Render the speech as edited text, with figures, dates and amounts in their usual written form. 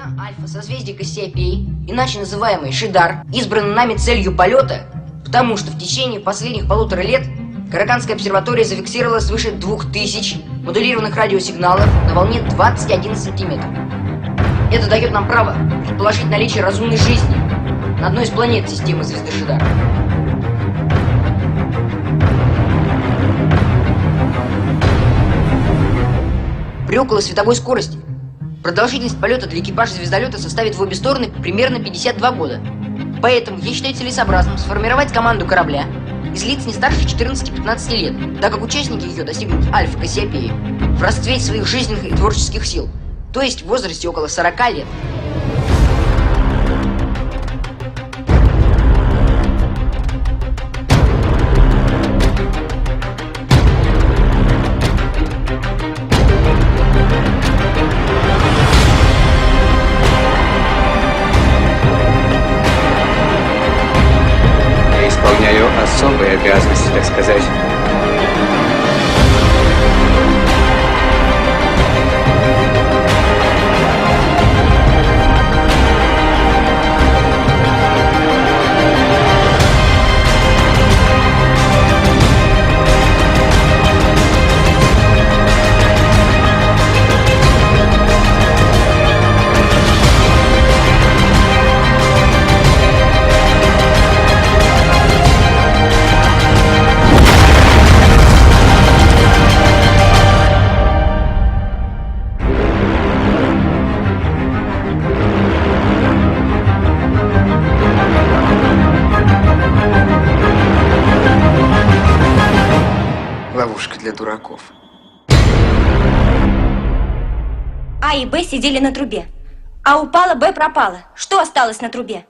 Звезда Альфа созвездия Кассиопеи, иначе называемый Шидар, избрана нами целью полета, потому что в течение последних 1,5 лет Караканская обсерватория зафиксировала свыше 2000 модулированных радиосигналов на волне 21 сантиметр. Это дает нам право предположить наличие разумной жизни на одной из планет системы звезды Шидар. При околосветовой скорости продолжительность полета для экипажа звездолета составит в обе стороны примерно 52 года. Поэтому я считаю целесообразным сформировать команду корабля из лиц не старше 14-15 лет, так как участники ее достигнут Альфа Кассиопеи в расцвете своих жизненных и творческих сил, то есть в возрасте около 40 лет. Исполняю особые обязанности, так сказать. Ловушка для дураков. А и Б сидели на трубе. А упала, Б пропала. Что осталось на трубе?